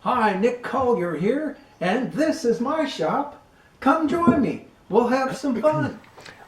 Hi, Nick Collier here, and this is my shop. Come join me. We'll have some fun.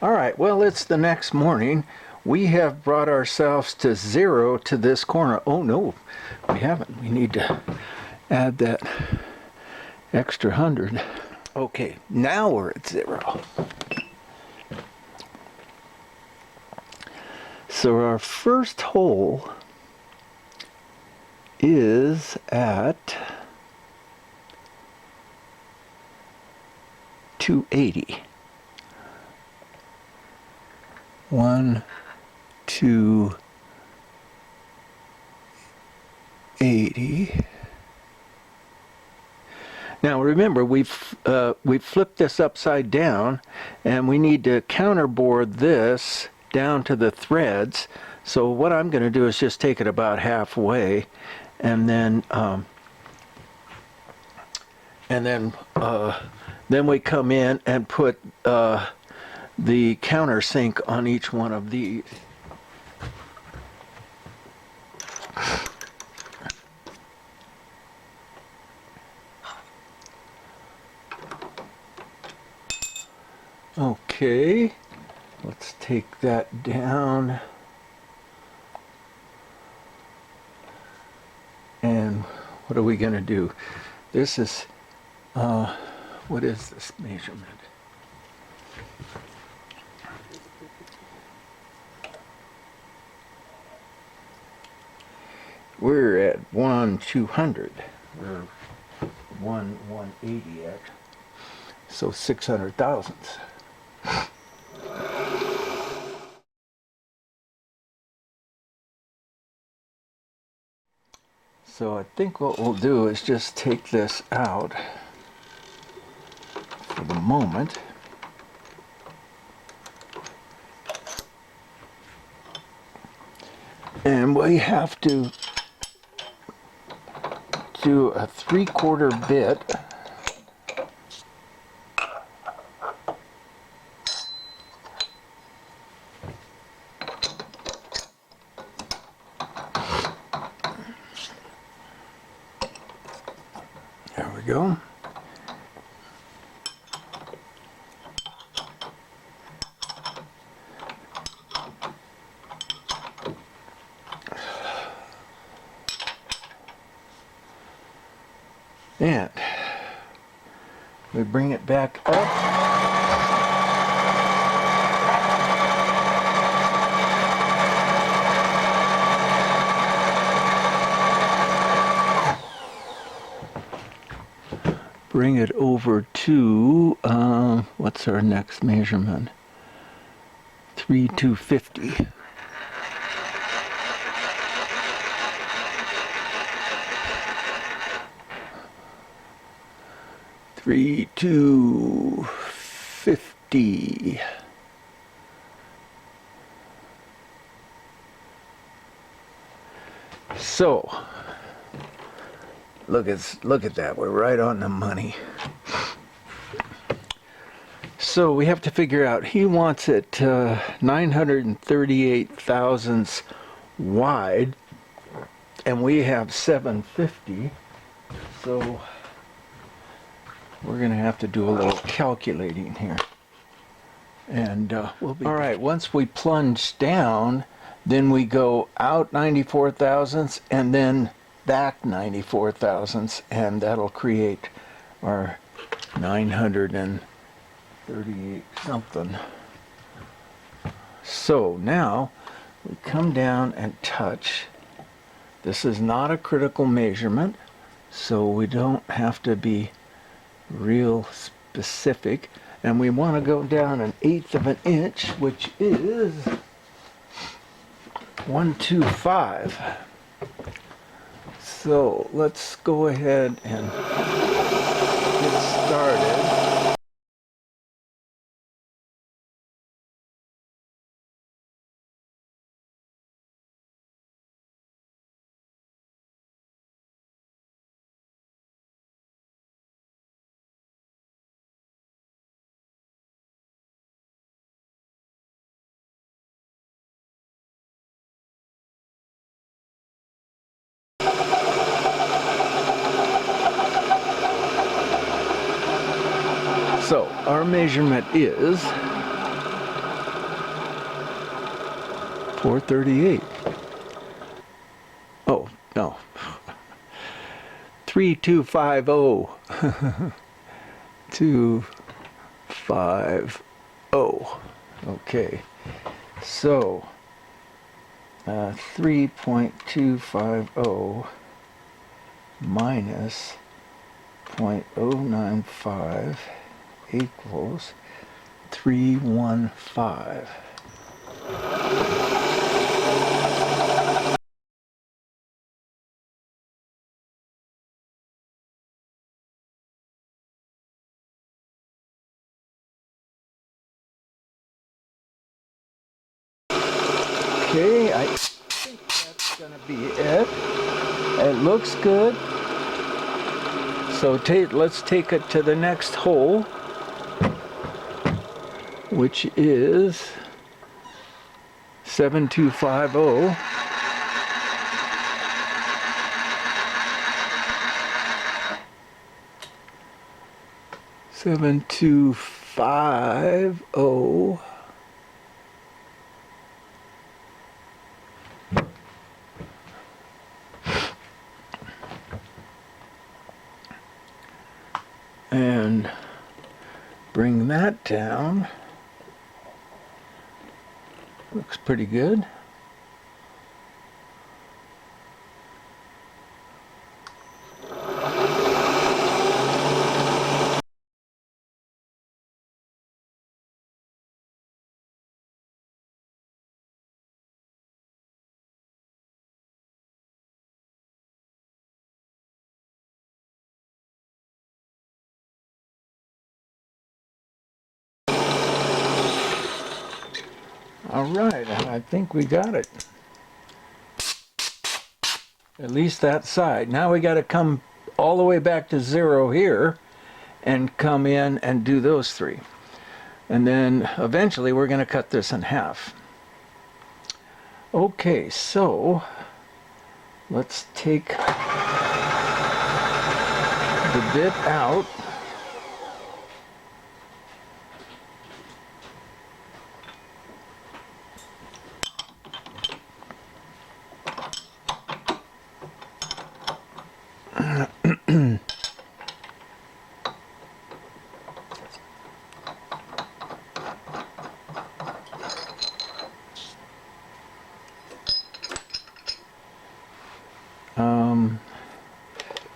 All right, well, it's the next morning. We have brought ourselves to 0 to this corner. Oh, no, we haven't. We need to add that extra 100. Okay, now we're at 0. So our first hole is at 280. 1, 280. Now remember, we've flipped this upside down, and we need to counterboard this down to the threads. So what I'm going to do is just take it about halfway, and then we come in and put the countersink on each one of these. Okay, let's take that down. And what are we going to do? This is, what is this measurement? We're at 1/200, or 1/180 actually. So 600 thousandths. So I think what we'll do is just take this out for the moment. And we have to do a 3/4 bit. There we go. And we bring it back up. Bring it over to, what's our next measurement? 3/250. Three, 250. So look at that. We're right on the money. So we have to figure out, he wants it 938 thousandths wide, and we have 750. So we're going to have to do a little calculating here. And we'll be... All right, once we plunge down, then we go out 94 thousandths and then back 94 thousandths, and that'll create our 938 something. So now we come down and touch. This is not a critical measurement, so we don't have to be real specific, and we want to go down 1/8 of an inch, which is 125. So let's go ahead and get started. So our measurement is 438. Oh, no. 3250. 250. Okay. So 3.250 minus 0.095 equals 315. Okay, I think that's gonna be it. It looks good. So let's take it to the next hole, which is 7250. 7250. And bring that down. Looks pretty good. All right, I think we got it. At least that side. Now we got to come all the way back to 0 here and come in and do those 3. And then eventually we're going to cut this in half. Okay, so let's take the bit out.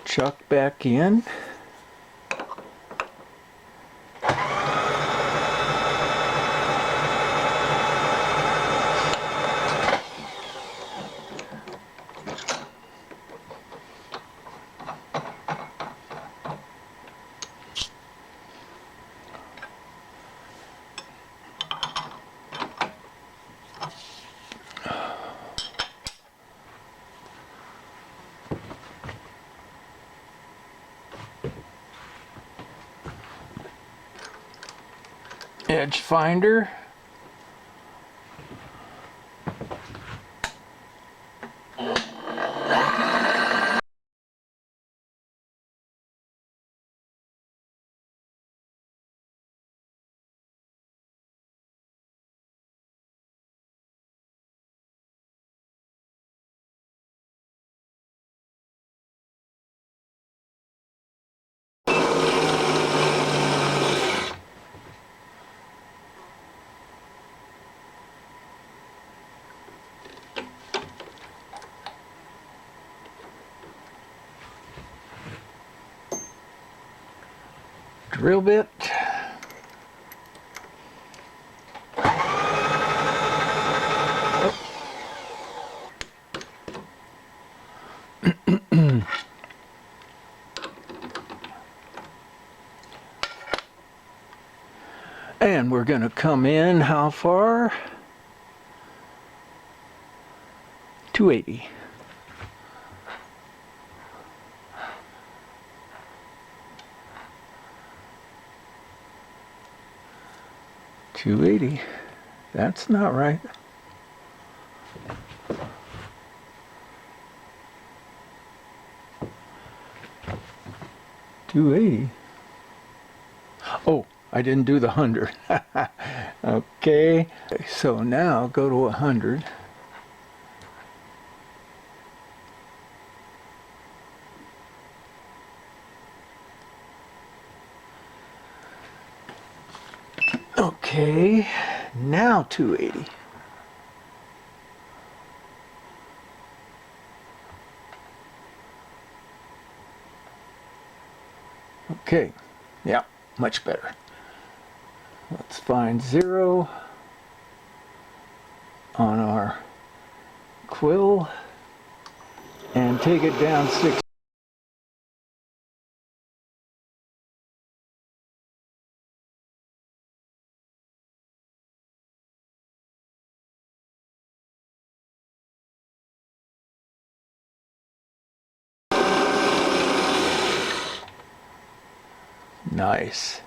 Chuck back in. Edge finder. Drill bit. And we're going to come in how far? 280. $280. That's not right. $280. Oh, I didn't do the 100. Okay, so now go to 100. Okay, now 280. Okay, yeah, much better. Let's find 0 on our quill and take it down 6. Nice.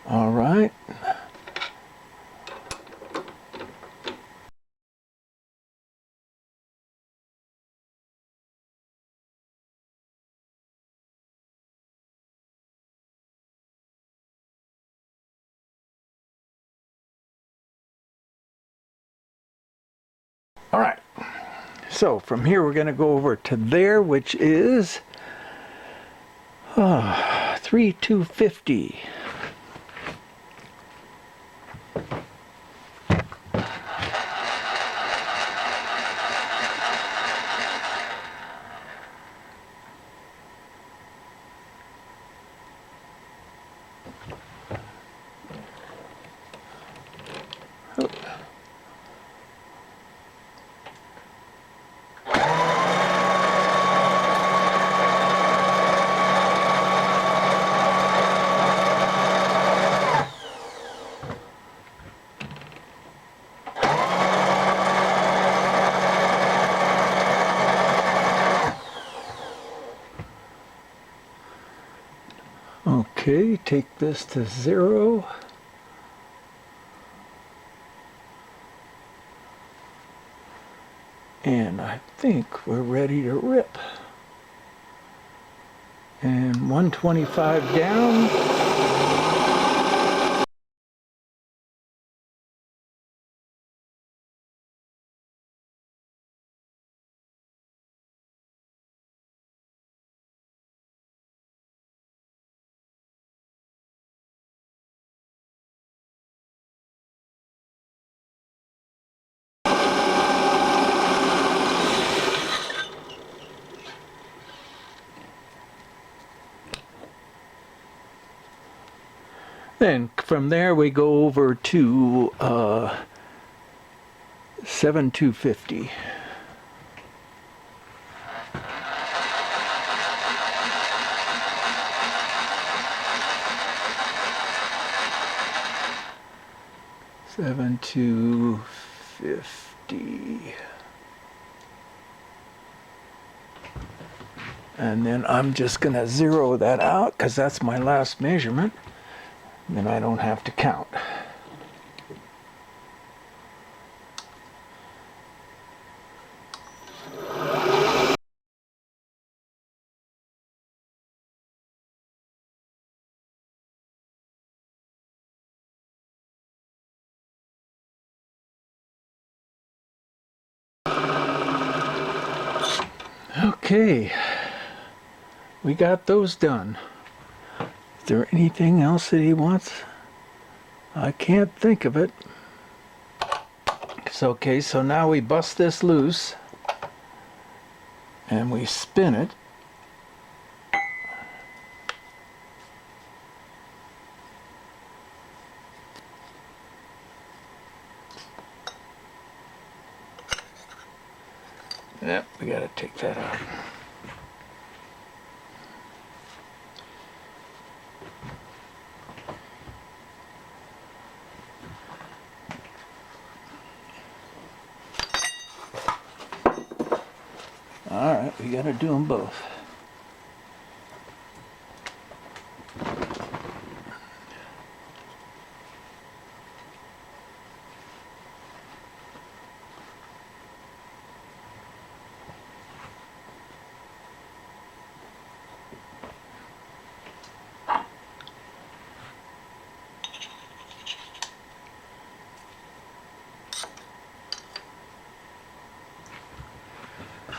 All right. All right. So from here we're going to go over to there, which is 3250. Okay, take this to 0. And I think we're ready to rip. And 125 down. Then from there we go over to 7250. Seven two 50. And then I'm just going to zero that out because that's my last measurement. Then I don't have to count. Okay, we got those done. Is there anything else that he wants? I can't think of it. So, okay, so now we bust this loose and we spin it. Yep, we gotta take that out. All right, we gotta do them both.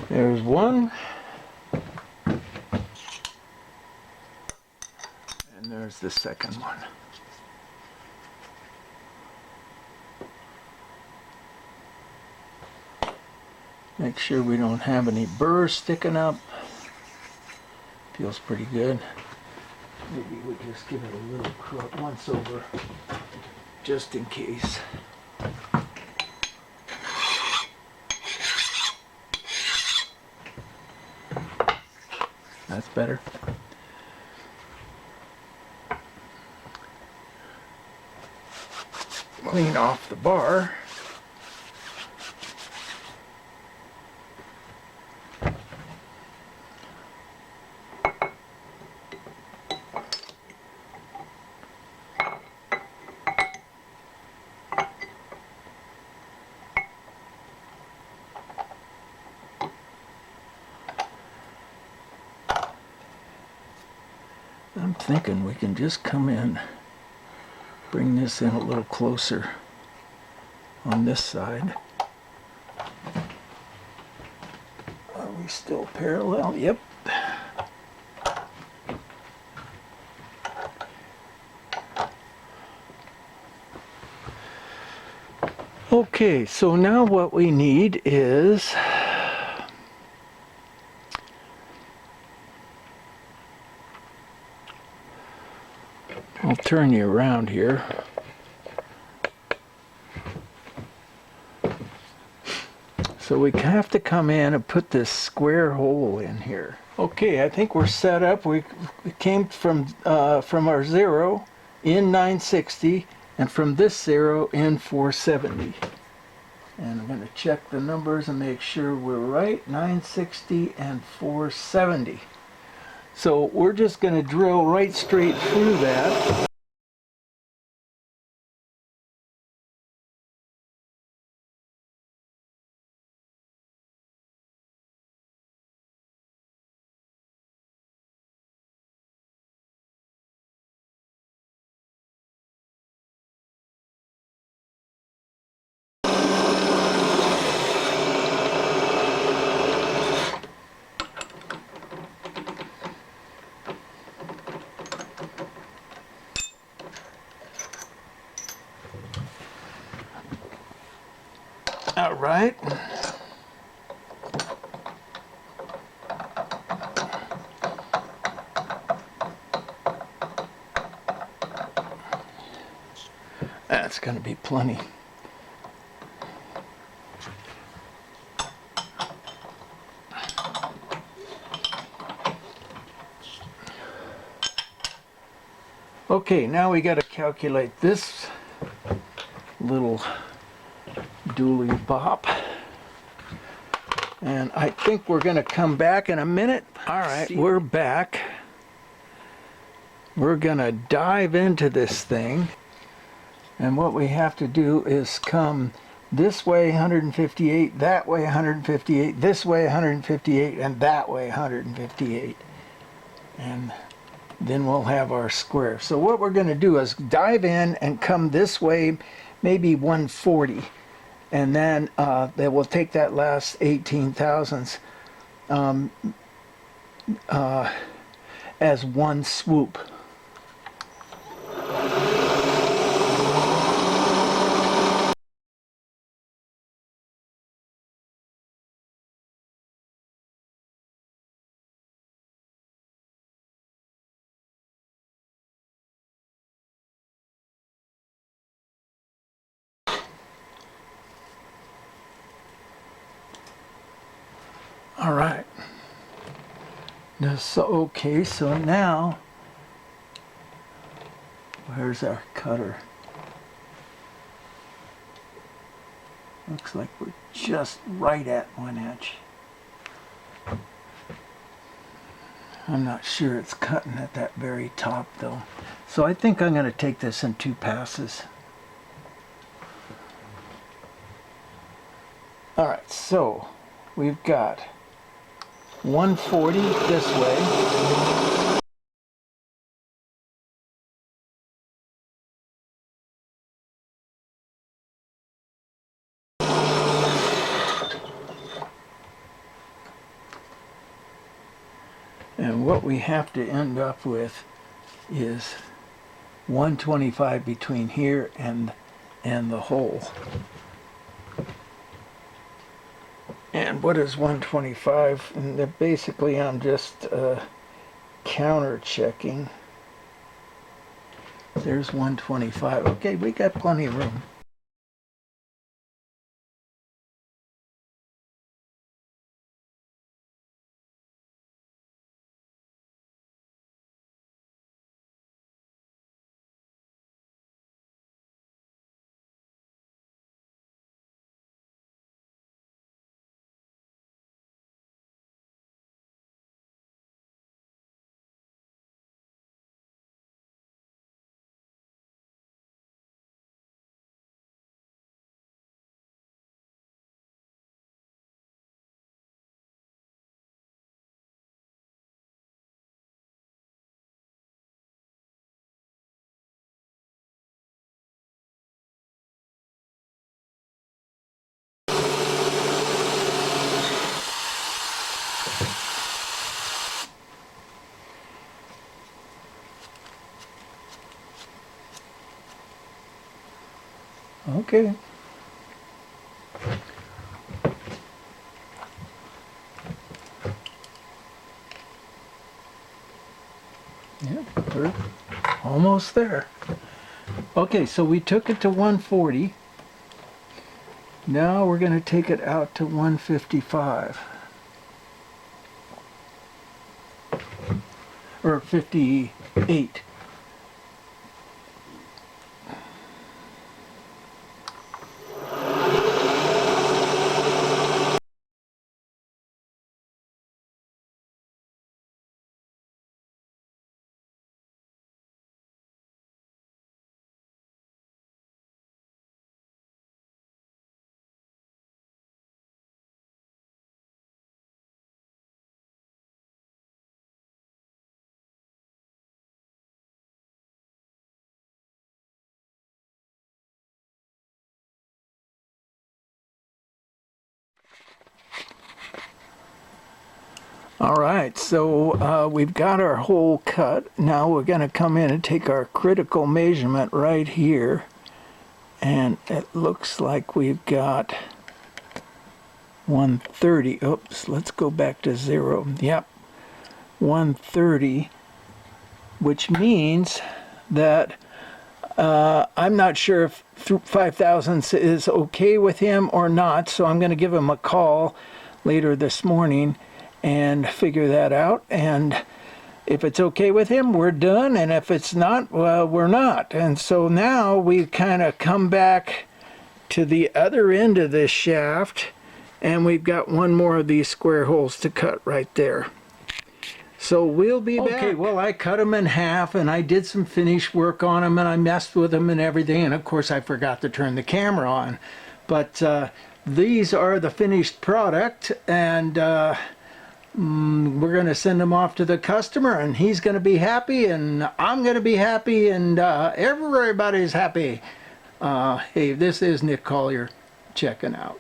There's one. And there's the second one. Make sure we don't have any burrs sticking up. Feels pretty good. Maybe we just give it a little crook once over, just in case. That's better. Clean off the bar. I'm thinking we can just come in, bring this in a little closer on this side. Are we still parallel? Yep. Okay, so now what we need is I'll turn you around here. So we have to come in and put this square hole in here. Okay, I think we're set up. We came from our 0 in 960, and from this 0 in 470. And I'm going to check the numbers and make sure we're right. 960 and 470. So we're just going to drill right straight through that. All right. That's going to be plenty. Okay, now we got to calculate this little dually bop. And I think we're going to come back in a minute. All right, we're back. We're going to dive into this thing. And what we have to do is come this way 158, that way 158, this way 158, and that way 158. And then we'll have our square. So what we're going to do is dive in and come this way, maybe 140. And then we'll take that last 18 thousandths as one swoop. All right. So, okay, so now, where's our cutter? Looks like we're just right at 1 inch. I'm not sure it's cutting at that very top though. So I think I'm going to take this in 2 passes. All right, so we've got 140 this way. And what we have to end up with is 125 between here and the hole. And what is 125? And basically I'm just counter checking. There's 125. Okay, we got plenty of room. Okay. Yeah, we're almost there. Okay, so we took it to 140. Now we're going to take it out to 155. Or 58. All right, so we've got our hole cut. Now we're going to come in and take our critical measurement right here. And it looks like we've got 130. Oops, let's go back to 0. Yep, 130, which means that I'm not sure if 5 thousandths is okay with him or not, so I'm going to give him a call later this morning and figure that out. And if it's okay with him, we're done. And if it's not, well, we're not. And so now we kind of come back to the other end of this shaft, and we've got one more of these square holes to cut right there. So we'll be back. Okay, well, I cut them in half, and I did some finish work on them, and I messed with them and everything. And of course, I forgot to turn the camera on. But these are the finished product, and we're going to send them off to the customer, and he's going to be happy, and I'm going to be happy, and everybody's happy. Hey, this is Nick Collier checking out.